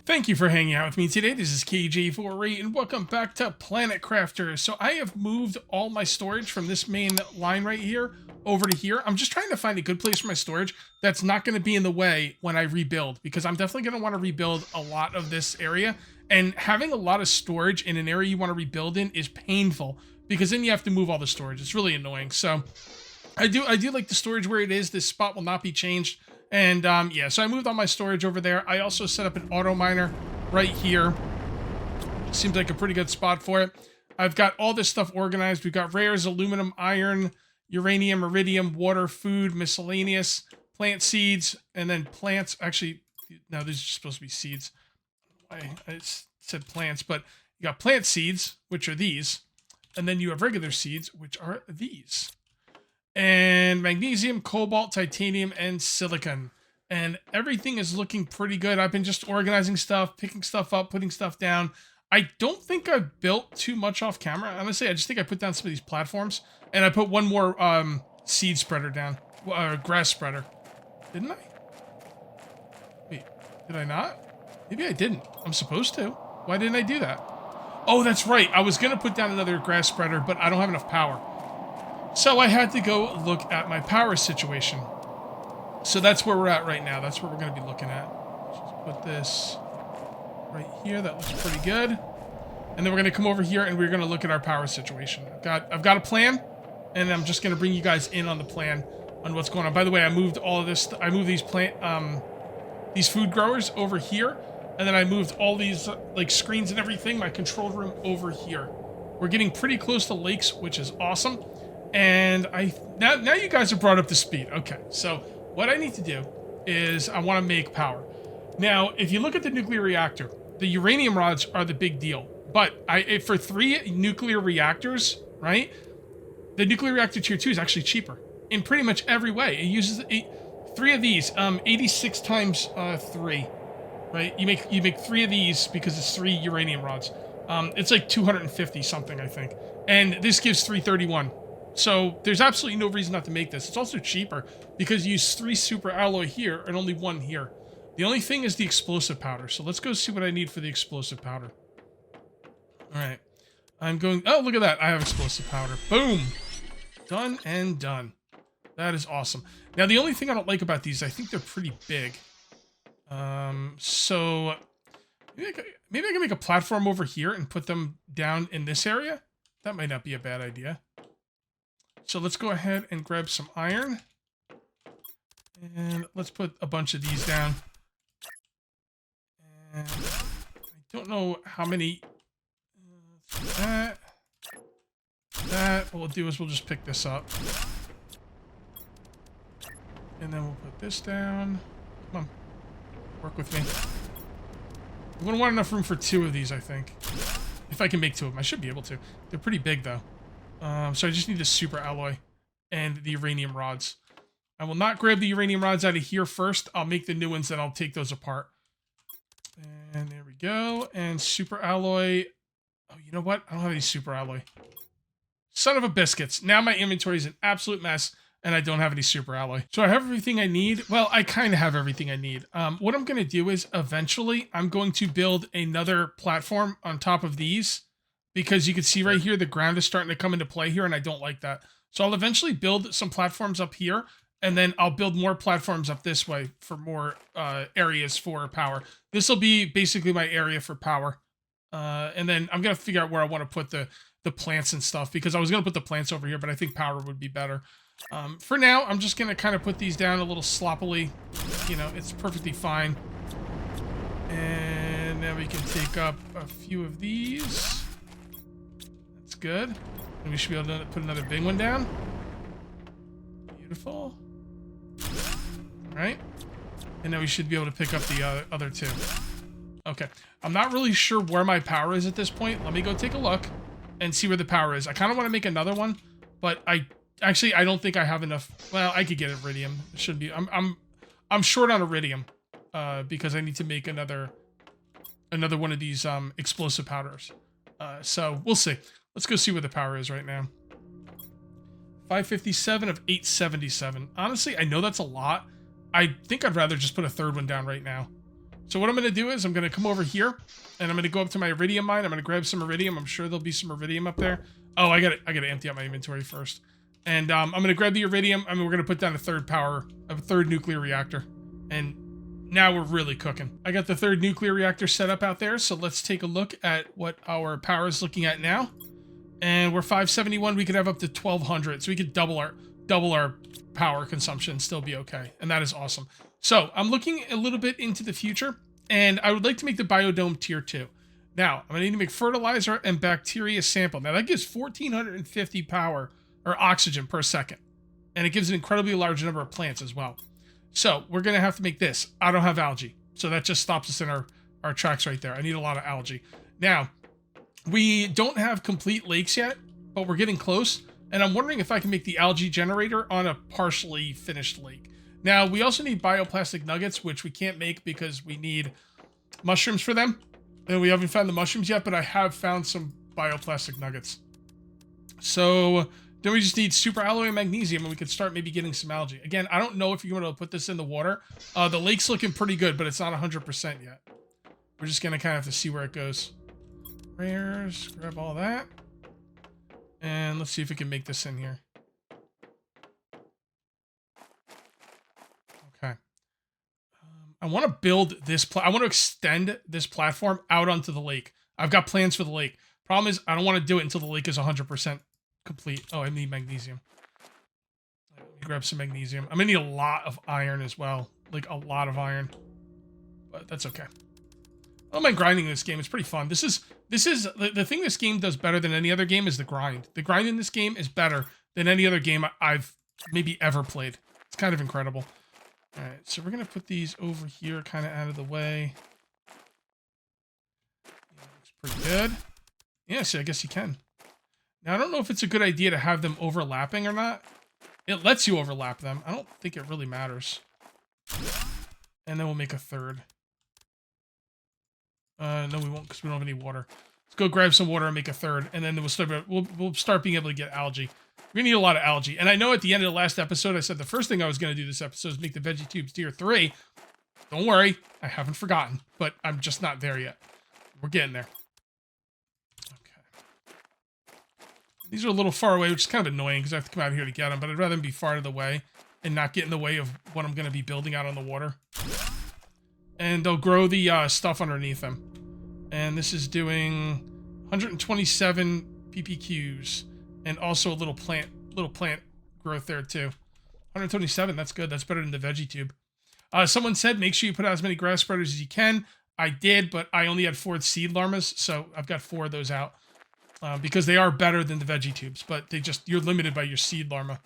Thank you for hanging out with me today. This is KJ48 and welcome back to Planet Crafter. So I have moved all my storage from this main line right here over to here. I'm just trying to find a good place for my storage that's not going to be in the way when I rebuild, because I'm definitely going to want to rebuild a lot of this area, and having a lot of storage in an area you want to rebuild in is painful because then you have to move all the storage. It's really annoying. So I do like the storage where it is. This spot will not be changed. And yeah, so I moved all my storage over there. I also set up an auto miner right here. Seems like a pretty good spot for it. I've got all this stuff organized. We've got rares, aluminum, iron, uranium, iridium, water, food, miscellaneous, plant seeds, and then plants. Actually, no, these are supposed to be seeds. I said plants, but you got plant seeds, which are these. And then you have regular seeds, which are these. And magnesium, cobalt, titanium, and silicon. And everything is looking pretty good. I've been just organizing stuff, picking stuff up, putting stuff down. I don't think I built too much off camera. Honestly, I just think I put down some of these platforms. And I put one more seed spreader down. Grass spreader. Didn't I? Wait, did I not? Maybe I didn't. I'm supposed to. Why didn't I do that? Oh, that's right. I was going to put down another grass spreader, but I don't have enough power. So I had to go look at my power situation. So that's where we're at right now. That's what we're going to be looking at. Just put this right here. That looks pretty good. And then we're going to come over here and we're going to look at our power situation. I've got a plan, and I'm just going to bring you guys in on the plan on what's going on. By the way, I moved all of this. I moved these food growers over here, and then I moved all these like screens and everything, my control room over here. We're getting pretty close to lakes, which is awesome. And now you guys are brought up to speed. Okay, so what I need to do is I want to make power. Now, if you look at the nuclear reactor, the uranium rods are the big deal. But for 3 nuclear reactors, right? The nuclear reactor tier 2 is actually cheaper in pretty much every way. It uses 3 of these, 86 times 3, right? You make 3 of these because it's 3 uranium rods. It's like 250 something, I think, and this gives 331. So there's absolutely no reason not to make this. It's also cheaper because you use 3 super alloy here and only 1 here. The only thing is the explosive powder. So let's go see what I need for the explosive powder. All right. I'm going... Oh, look at that. I have explosive powder. Boom. Done and done. That is awesome. Now, the only thing I don't like about these, I think they're pretty big. So maybe I can make a platform over here and put them down in this area. That might not be a bad idea. So let's go ahead and grab some iron. And let's put a bunch of these down. And I don't know how many... That. What we'll do is we'll just pick this up. And then we'll put this down. Come on. Work with me. I'm going to want enough room for 2 of these, I think. If I can make 2 of them. I should be able to. They're pretty big, though. So I just need the super alloy and the uranium rods. I will not grab the uranium rods out of here first. I'll make the new ones, then I'll take those apart. And there we go. And super alloy. Oh, you know what? I don't have any super alloy. Son of a biscuits. Now my inventory is an absolute mess, and I don't have any super alloy. So I have everything I need. Well, I kind of have everything I need. What I'm going to do is eventually I'm going to build another platform on top of these, because you can see right here, the ground is starting to come into play here, and I don't like that. So I'll eventually build some platforms up here, and then I'll build more platforms up this way for more areas for power. This will be basically my area for power. And then I'm going to figure out where I want to put the plants and stuff, because I was going to put the plants over here, but I think power would be better. For now, I'm just going to kind of put these down a little sloppily. You know, it's perfectly fine. And now we can take up a few of these. Good. And we should be able to put another big one down. Beautiful. All right. And then we should be able to pick up the other 2. Okay. I'm not really sure where my power is at this point. Let me go take a look and see where the power is. I kind of want to make another one, but I don't think I have enough. Well, I could get iridium. It should be. I'm short on iridium because I need to make another one of these explosive powders. So we'll see. Let's go see where the power is right now. 557 of 877. Honestly, I know that's a lot. I think I'd rather just put a 3rd one down right now. So what I'm going to do is I'm going to come over here and I'm going to go up to my iridium mine. I'm going to grab some iridium. I'm sure there'll be some iridium up there. Oh, I got to empty out my inventory first. And I'm going to grab the iridium. I mean, we're going to put down a third nuclear reactor. And now we're really cooking. I got the third nuclear reactor set up out there. So let's take a look at what our power is looking at now. And we're 571. We could have up to 1200. So we could double our power consumption and still be okay. And that is awesome. So I'm looking a little bit into the future, and I would like to make the biodome tier 2. Now, I'm going to need to make fertilizer and bacteria sample. Now, that gives 1,450 power or oxygen per second, and it gives an incredibly large number of plants as well. So we're going to have to make this. I don't have algae, so that just stops us in our tracks right there. I need a lot of algae. Now, we don't have complete lakes yet, but we're getting close, and I'm wondering if I can make the algae generator on a partially finished lake. Now, we also need bioplastic nuggets, which we can't make because we need mushrooms for them. And we haven't found the mushrooms yet, but I have found some bioplastic nuggets. So then we just need super alloy and magnesium, and we could start maybe getting some algae. Again, I don't know if you're going to put this in the water. The lake's looking pretty good, but it's not 100% yet. We're just going to kind of have to see where it goes. Rares, grab all that. And let's see if we can make this in here. I want to build this. I want to extend this platform out onto the lake. I've got plans for the lake. Problem is, I don't want to do it until the lake is 100% complete. Oh, I need magnesium. Let me grab some magnesium. I'm going to need a lot of iron as well. Like, a lot of iron. But that's okay. I don't mind grinding in this game. It's pretty fun. This is the thing this game does better than any other game is the grind. The grind in this game is better than any other game I've maybe ever played. It's kind of incredible. All right, so we're going to put these over here kind of out of the way. Yeah, looks pretty good. Yeah, see, I guess you can. Now, I don't know if it's a good idea to have them overlapping or not. It lets you overlap them. I don't think it really matters. And then we'll make a third. No, we won't because we don't have any water. Let's go grab some water and make a third. And then we'll start being able to get algae. We're going to need a lot of algae. And I know at the end of the last episode, I said the first thing I was going to do this episode is make the veggie tubes tier 3. Don't worry. I haven't forgotten. But I'm just not there yet. We're getting there. Okay. These are a little far away, which is kind of annoying because I have to come out here to get them. But I'd rather them be far out of the way and not get in the way of what I'm going to be building out on the water. And they'll grow the stuff underneath them. And this is doing 127 PPQs. And also a little plant growth there too. 127, that's good. That's better than the veggie tube. Someone said make sure you put out as many grass spreaders as you can. I did, but I only had 4 seed llamas, so I've got 4 of those out. Because they are better than the veggie tubes, but you're limited by your seed llama.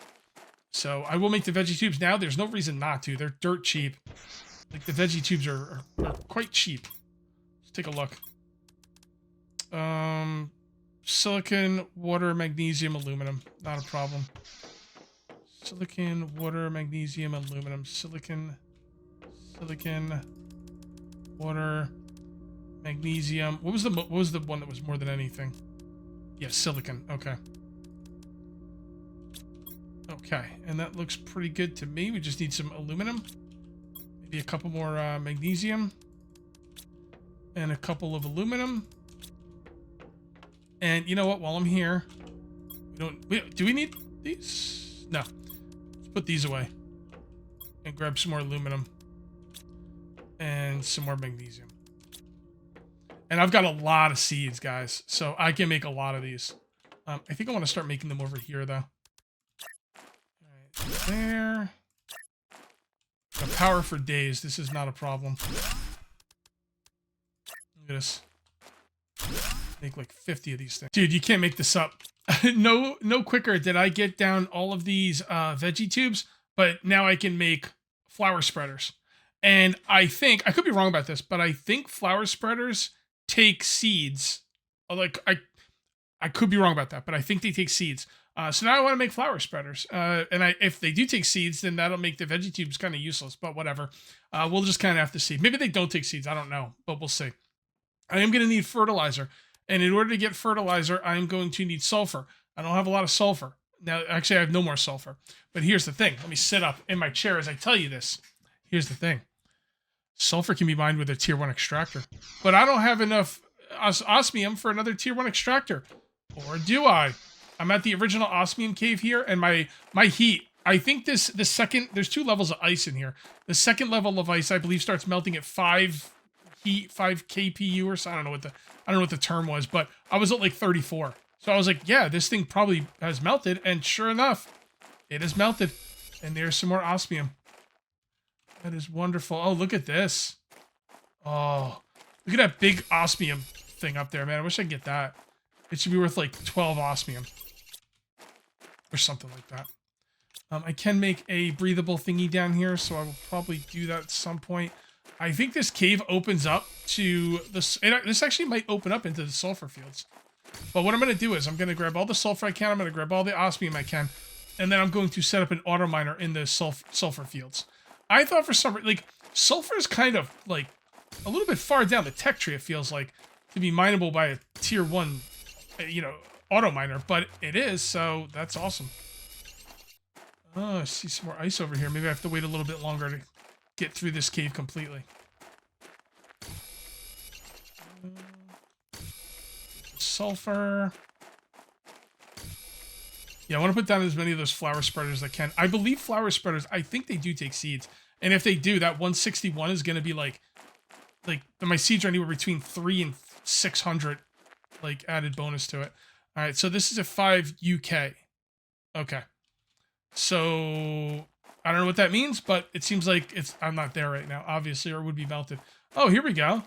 So I will make the veggie tubes now. There's no reason not to. They're dirt cheap. Like the veggie tubes are quite cheap. Let's take a look. Silicon, water, magnesium, aluminum. Not a problem. Silicon, water, magnesium, aluminum. Silicon, water, magnesium. What was the one that was more than anything? Yeah, silicon. Okay. Okay, and that looks pretty good to me. We just need some aluminum. Maybe a couple more magnesium. And a couple of aluminum. And you know what? While I'm here, do we need these? No. Let's put these away. And grab some more aluminum. And some more magnesium. And I've got a lot of seeds, guys. So I can make a lot of these. I think I want to start making them over here, though. All right, there. Got power for days. This is not a problem. Look at this. Make like 50 of these things. Dude, you can't make this up. No quicker did I get down all of these veggie tubes, but now I can make flower spreaders. And I think, I could be wrong about this, but I think flower spreaders take seeds. Like, I could be wrong about that, but I think they take seeds. So now I want to make flower spreaders. And if they do take seeds, then that'll make the veggie tubes kind of useless, but whatever. We'll just kind of have to see. Maybe they don't take seeds. I don't know, but we'll see. I am going to need fertilizer. And in order to get fertilizer, I'm going to need sulfur. I don't have a lot of sulfur. Now, actually, I have no more sulfur. But here's the thing. Let me sit up in my chair as I tell you this. Here's the thing. sulfur can be mined with a tier 1 extractor. But I don't have enough osmium for another tier 1 extractor. Or do I? I'm at the original osmium cave here, and my heat, I think the second, there's 2 levels of ice in here. The second level of ice, I believe, starts melting at 5 heat, 5 kpu or so. I don't know what the term was, but I was at like 34. So I was like, yeah, this thing probably has melted, and sure enough, it has melted. And there's some more osmium. That is wonderful. Oh, look at this. Oh, look at that big osmium thing up there, man. I wish I could get that. It should be worth like 12 osmium. Or something like that. I can make a breathable thingy down here, so I will probably do that at some point. I think this cave opens up to this. This actually might open up into the sulfur fields. But what I'm going to do is I'm going to grab all the sulfur I can. I'm going to grab all the osmium I can. And then I'm going to set up an auto miner in the sulfur fields. I thought for some reason, like, sulfur is kind of, like, a little bit far down the tech tree, it feels like, to be mineable by a tier 1, auto miner. But it is, so that's awesome. Oh, I see some more ice over here. Maybe I have to wait a little bit longer to get through this cave completely. Sulfur. Yeah, I want to put down as many of those flower spreaders as I can. I believe flower spreaders, I think they do take seeds. And if they do, that 161 is going to be like my seeds are anywhere between 3 and 600, like, added bonus to it. All right, so this is a 5 UK. Okay. So, I don't know what that means, but it seems like I'm not there right now, obviously, or it would be melted. Oh, here we go.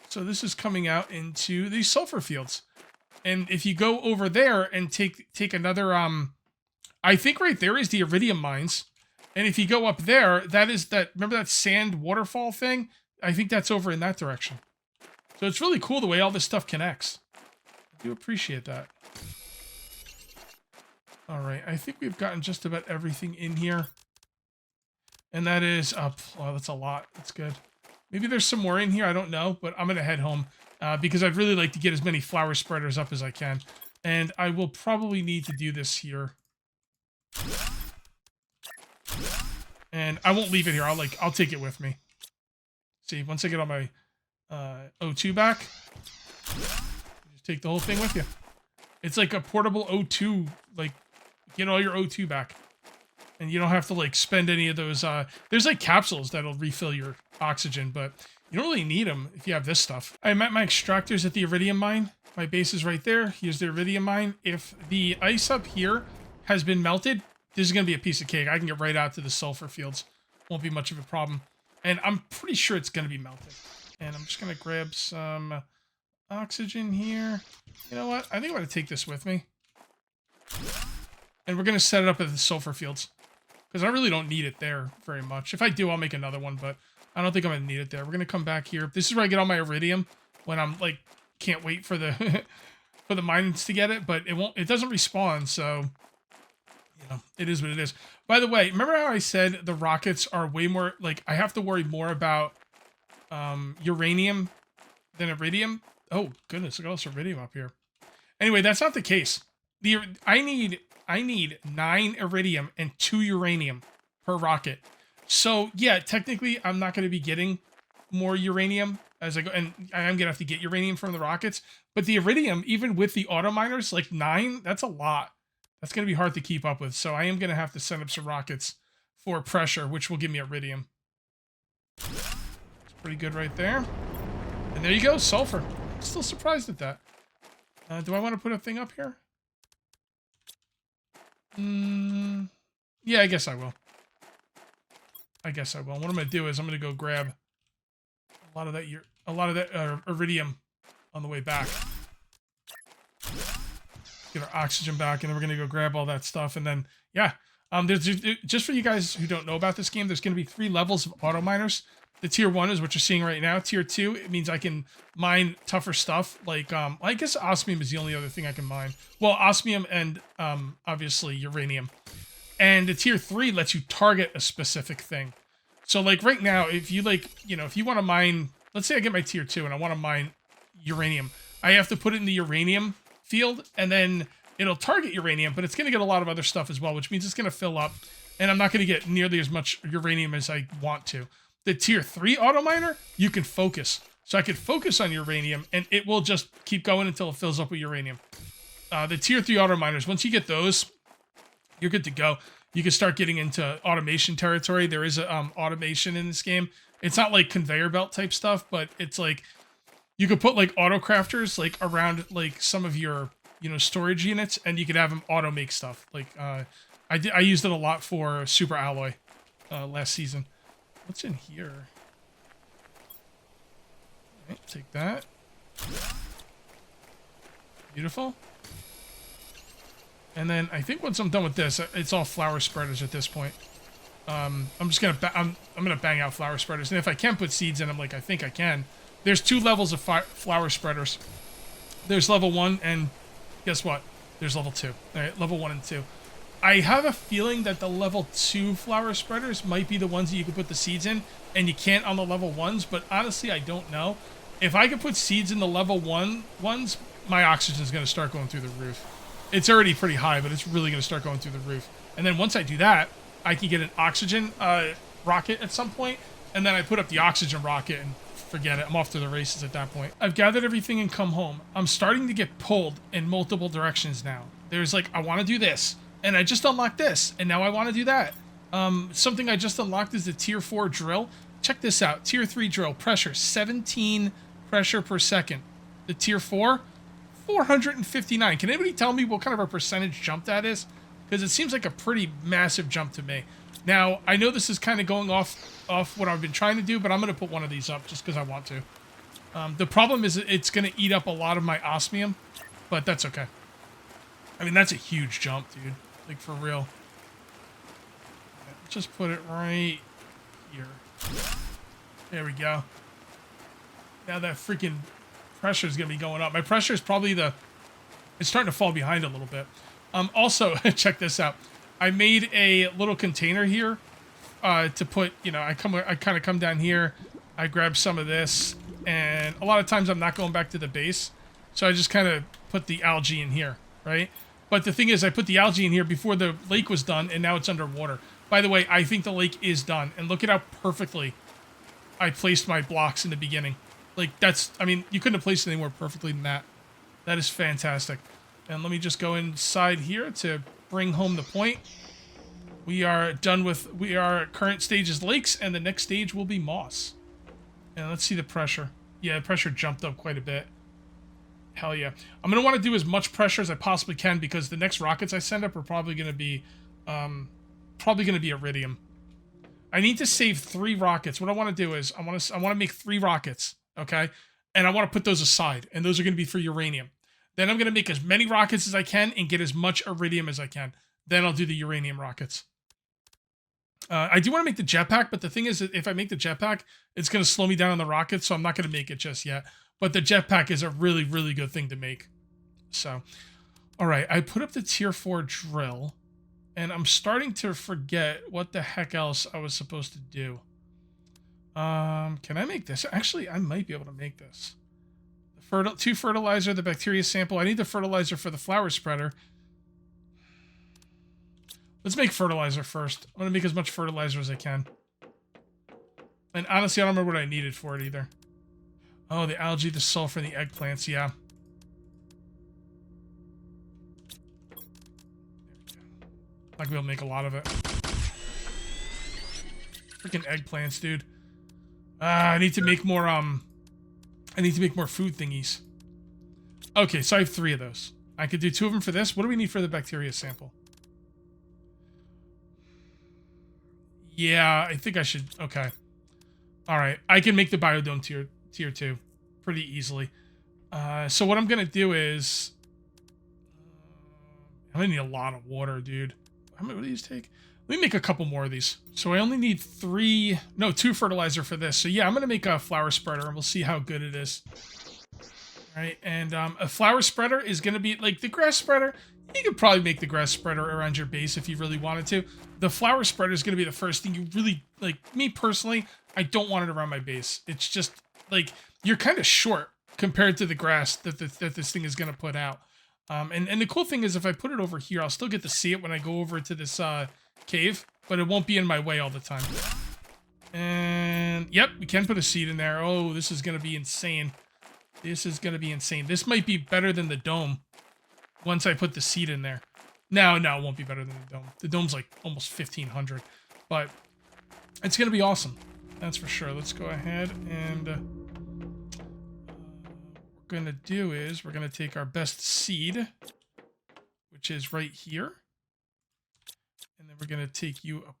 So this is coming out into these sulfur fields. And if you go over there and take another, I think right there is the iridium mines. And if you go up there, remember that sand waterfall thing? I think that's over in that direction. So it's really cool the way all this stuff connects. I do appreciate that. All right, I think we've gotten just about everything in here. And that is, oh, that's a lot. That's good. Maybe there's some more in here, I don't know, but I'm going to head home because I'd really like to get as many flower spreaders up as I can. And I will probably need to do this here. And I won't leave it here. I'll take it with me. See, once I get all my O2 back, just take the whole thing with you. It's like a portable O2, like, get all your O2 back. And you don't have to, like, spend any of those, there's, like, capsules that'll refill your oxygen, but you don't really need them if you have this stuff. I'm at my extractors at the iridium mine. My base is right there. Here's the iridium mine. If the ice up here has been melted, this is going to be a piece of cake. I can get right out to the sulfur fields. Won't be much of a problem. And I'm pretty sure it's going to be melted. And I'm just going to grab some oxygen here. You know what? I think I'm going to take this with me. And we're going to set it up at the sulfur fields. Because I really don't need it there very much. If I do, I'll make another one, but I don't think I'm going to need it there. We're going to come back here. This is where I get all my iridium when I'm, like, can't wait for the for the mines to get it, but it doesn't respawn, so, you know, it is what it is. By the way, remember how I said the rockets are way more, like, I have to worry more about uranium than iridium? Oh, goodness, look at all this iridium up here. Anyway, that's not the case. I need 9 iridium and 2 uranium per rocket. So, yeah, technically, I'm not going to be getting more uranium as I go, and I am going to have to get uranium from the rockets. But the iridium, even with the auto miners, like 9, that's a lot. That's going to be hard to keep up with. So I am going to have to send up some rockets for pressure, which will give me iridium. It's pretty good right there. And there you go, sulfur. I'm still surprised at that. Do I want to put a thing up here? Yeah, I guess I will. What I'm going to do is I'm going to go grab a lot of that iridium on the way back. Get our oxygen back, and then we're going to go grab all that stuff. And then, yeah, just for you guys who don't know about this game, there's going to be 3 levels of auto miners. The tier 1 is what you're seeing right now. Tier 2, it means I can mine tougher stuff. Like, I guess osmium is the only other thing I can mine. Well, osmium and, obviously, uranium. And the tier 3 lets you target a specific thing. So, like, right now, if you, like, you know, if you want to mine, let's say I get my tier 2 and I want to mine uranium. I have to put it in the uranium field, and then it'll target uranium, but it's going to get a lot of other stuff as well, which means it's going to fill up. and I'm not going to get nearly as much uranium as I want to. The tier 3 auto miner, you can focus. So I could focus on uranium, and it will just keep going until it fills up with uranium. The tier 3 auto miners, once you get those, you're good to go. You can start getting into automation territory. There is automation in this game. It's not like conveyor belt type stuff, but it's like you could put like auto crafters like around like some of your storage units, and you could have them auto make stuff. Like I used it a lot for Super Alloy last season. What's in here? Okay, take that. Beautiful. And then I think once I'm done with this, it's all flower spreaders at this point. I'm just gonna I'm gonna bang out flower spreaders, and if I can put seeds in them, like I think I can. There's 2 levels of flower spreaders. There's level 1, and guess what? There's level 2. All right, level 1 and 2. I have a feeling that the level 2 flower spreaders might be the ones that you can put the seeds in, and you can't on the level 1s. But honestly, I don't know. If I could put seeds in the level 1 ones, my oxygen is gonna start going through the roof. It's already pretty high, but it's really going to start going through the roof. And then once I do that, I can get an oxygen rocket at some point, and then I put up the oxygen rocket and forget it. I'm off to the races at that point. I've gathered everything and come home. I'm starting to get pulled in multiple directions now. There's like, I want to do this, and I just unlocked this, and now I want to do that. Something I just unlocked is the tier 4 drill. Check this out. Tier 3 drill, pressure, 17 pressure per second. The tier 4... 459. Can anybody tell me what kind of a percentage jump that is? Because it seems like a pretty massive jump to me. Now, I know this is kind of going off what I've been trying to do, but I'm going to put one of these up just because I want to. The problem is it's going to eat up a lot of my osmium, but that's okay. I mean, that's a huge jump, dude. Like, for real. Just put it right here. There we go. Now that freaking pressure is going to be going up. My pressure is probably it's starting to fall behind a little bit. Also, check this out. I made a little container here to put, I kind of come down here, I grab some of this, and a lot of times I'm not going back to the base, so I just kind of put the algae in here, right? But the thing is, I put the algae in here before the lake was done, and now it's underwater. By the way, I think the lake is done, and look at how perfectly I placed my blocks in the beginning. Like, I mean, you couldn't have placed it any more perfectly than that. That is fantastic. And let me just go inside here to bring home the point. We are done with, our current stage is lakes, and the next stage will be moss. And let's see the pressure. Yeah, the pressure jumped up quite a bit. Hell yeah. I'm going to want to do as much pressure as I possibly can, because the next rockets I send up are probably going to be, iridium. I need to save 3 rockets. What I want to do is, I want to make 3 rockets. Okay, and I want to put those aside, and those are going to be for uranium. Then I'm going to make as many rockets as I can and get as much iridium as I can. Then I'll do the uranium rockets. I do want to make the jetpack, but the thing is that if I make the jetpack, it's going to slow me down on the rockets, so I'm not going to make it just yet. But the jetpack is a really, really good thing to make. So, all right, I put up the tier 4 drill, and I'm starting to forget what the heck else I was supposed to do. Can I make this? Actually, I might be able to make this. 2 fertilizer, the bacteria sample. I need the fertilizer for the flower spreader. Let's make fertilizer first. I'm going to make as much fertilizer as I can. And honestly, I don't remember what I needed for it either. Oh, the algae, the sulfur, and the eggplants, yeah. Not going to be able to make a lot of it. Freaking eggplants, dude. I need to make more, food thingies. Okay, so I have 3 of those. I could do 2 of them for this. What do we need for the bacteria sample? Yeah, I think I should, okay. Alright, I can make the biodome tier 2 pretty easily. So what I'm gonna do is... I'm gonna need a lot of water, dude. How many, what do these take? Let me make a couple more of these. So I only need 2 fertilizer for this. So yeah, I'm going to make a flower spreader, and we'll see how good it is. All right, and a flower spreader is going to be like the grass spreader. You could probably make the grass spreader around your base if you really wanted to. The flower spreader is going to be the first thing you really, like, me personally, I don't want it around my base. It's just, like, you're kind of short compared to the grass that this thing is going to put out. And the cool thing is if I put it over here, I'll still get to see it when I go over to this... cave, but it won't be in my way all the time. And yep, we can put a seed in there. Oh, this is going to be insane. This is going to be insane. This might be better than the dome once I put the seed in there. No, it won't be better than the dome. The dome's like almost 1,500, but it's going to be awesome. That's for sure. Let's go ahead and what we're going to do is we're going to take our best seed, which is right here. And then we're going to take you up.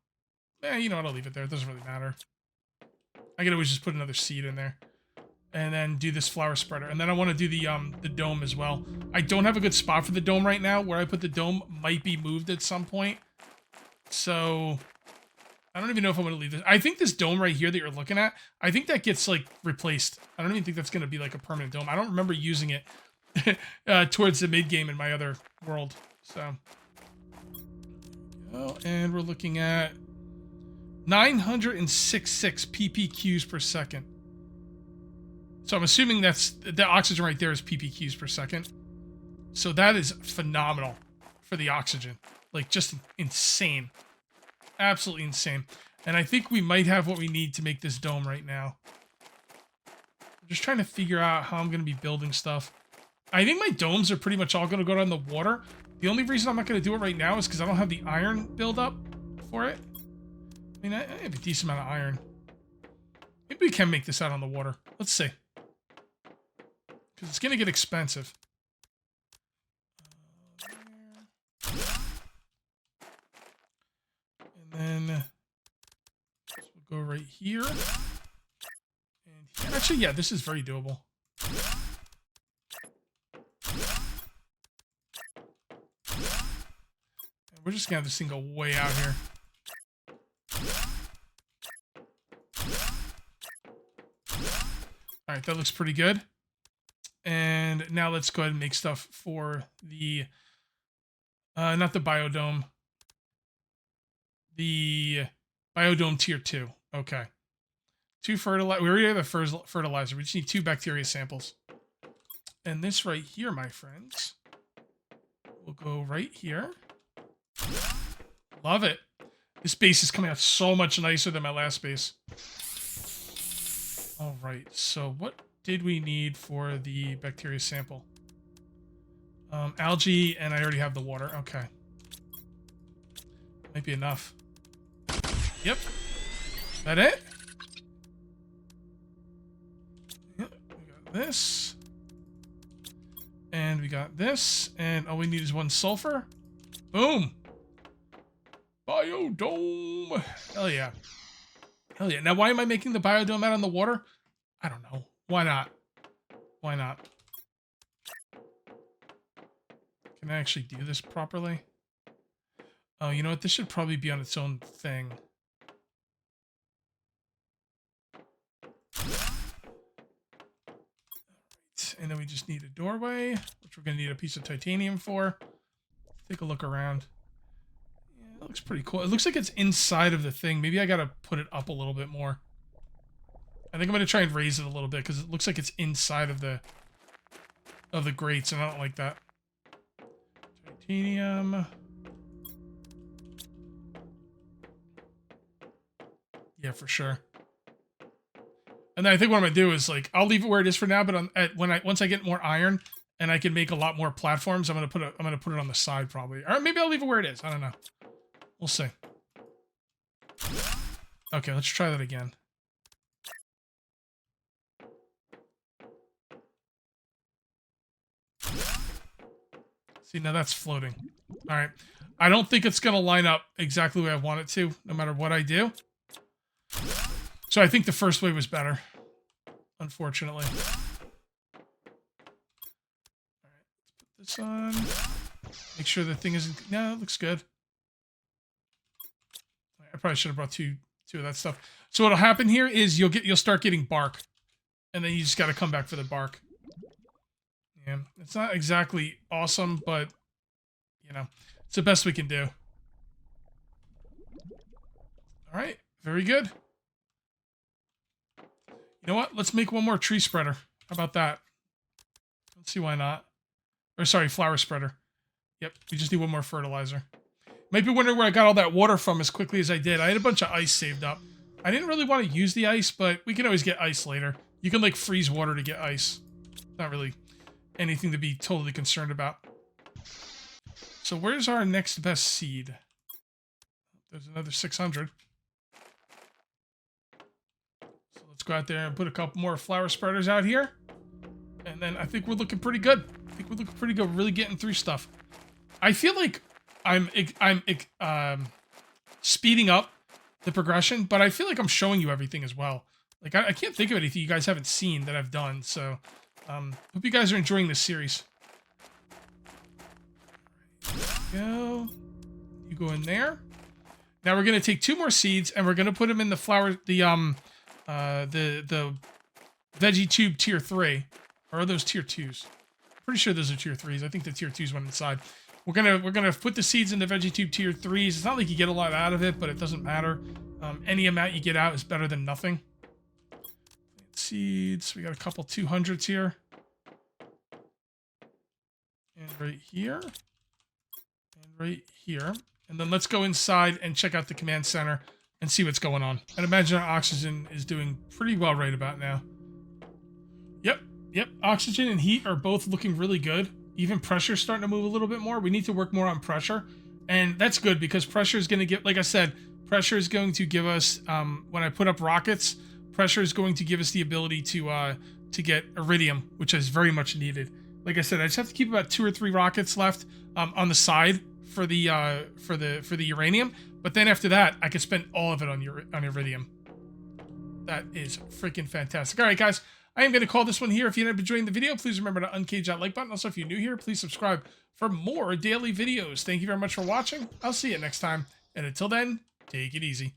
You know what? I'll leave it there. It doesn't really matter. I could always just put another seed in there. And then do this flower spreader. And then I want to do the dome as well. I don't have a good spot for the dome right now. Where I put the dome might be moved at some point. So I don't even know if I'm going to leave this. I think this dome right here that you're looking at, I think that gets like replaced. I don't even think that's going to be like a permanent dome. I don't remember using it towards the mid game in my other world. So, and we're looking at 966 ppqs per second. So I'm assuming that's the oxygen right there is ppqs per second. So that is phenomenal for the oxygen. Like just insane. Absolutely insane. And I think we might have what we need to make this dome right now. I'm just trying to figure out how I'm going to be building stuff. I think my domes are pretty much all going to go down the water. The only reason I'm not going to do it right now is because I don't have the iron build up for it. I mean, I have a decent amount of iron. Maybe we can make this out on the water. Let's see. Because it's going to get expensive. And then we'll go right here. And here. Actually, yeah, this is very doable. And we're just going to have this thing go way out here. All right, that looks pretty good. And now let's go ahead and make stuff for the, not the biodome, the biodome tier 2. Okay. 2 fertilizer. We already have the first fertilizer. We just need 2 bacteria samples. And this right here, my friends, will go right here. Love it. This base is coming out so much nicer than my last base. All right, so what did we need for the bacteria sample? Algae, and I already have the water. Okay. Might be enough. Yep. That it? Yep, we got this. And we got this. And all we need is 1 sulfur. Boom! Biodome! Hell yeah. Hell yeah. Now, why am I making the biodome out on the water? I don't know. Why not? Why not? Can I actually do this properly? Oh, you know what? This should probably be on its own thing. Alright, and then we just need a doorway, which we're going to need a piece of titanium for. Take a look around. Yeah, it looks pretty cool. It looks like it's inside of the thing. Maybe I got to put it up a little bit more. I think I'm going to try and raise it a little bit because it looks like it's inside of the grates, and I don't like that. Titanium. Yeah, for sure. And then I think what I'm going to do is, like, I'll leave it where it is for now, but once I get more iron and I can make a lot more platforms, I'm going to put it on the side probably. Or maybe I'll leave it where it is. I don't know. We'll see. Okay, let's try that again. See, now that's floating. All right. I don't think it's going to line up exactly the way I want it to, no matter what I do. So I think the first way was better, unfortunately. All right, let's put this on. Make sure the thing isn't... No, it looks good. I probably should have brought two of that stuff. So what'll happen here is you'll start getting bark, and then you just got to come back for the bark. Yeah, it's not exactly awesome, but you know, it's the best we can do. All right, very good. You know what? Let's make one more tree spreader. How about that? Let's see why not. Or sorry, flower spreader. Yep, we just need one more fertilizer. Might be wondering where I got all that water from as quickly as I did. I had a bunch of ice saved up. I didn't really want to use the ice, but we can always get ice later. You can, like, freeze water to get ice. Not really anything to be totally concerned about. So where's our next best seed? There's another 600. So let's go out there and put a couple more flower spreaders out here. And then I think we're looking pretty good. Really getting through stuff. I feel like I'm speeding up the progression, but I feel like I'm showing you everything as well. Like, I can't think of anything you guys haven't seen that I've done, so hope you guys are enjoying this series. There we go. You go in there. Now we're gonna take 2 more seeds and we're gonna put them in the flower, the veggie tube tier 3, or are those tier 2s? Pretty sure those are tier 3s. I think the tier 2s went inside. We're gonna put the seeds in the veggie tube tier 3s. It's not like you get a lot out of it, but it doesn't matter. Any amount you get out is better than nothing. Seeds. We got a couple 200s here, and right here, and right here. And then let's go inside and check out the command center and see what's going on. I'd imagine our oxygen is doing pretty well right about now. Yep. Oxygen and heat are both looking really good. Even pressure's starting to move a little bit more. We need to work more on pressure. And that's good because pressure is going to get, like I said, pressure is going to give us, when I put up rockets, pressure is going to give us the ability to get iridium, which is very much needed. Like I said, I just have to keep about 2 or 3 rockets left on the side for the uranium. But then after that, I can spend all of it on iridium. That is freaking fantastic. All right, guys. I am going to call this one here. If you ended up enjoying the video, please remember to uncage that like button. Also, if you're new here, please subscribe for more daily videos. Thank you very much for watching. I'll see you next time. And until then, take it easy.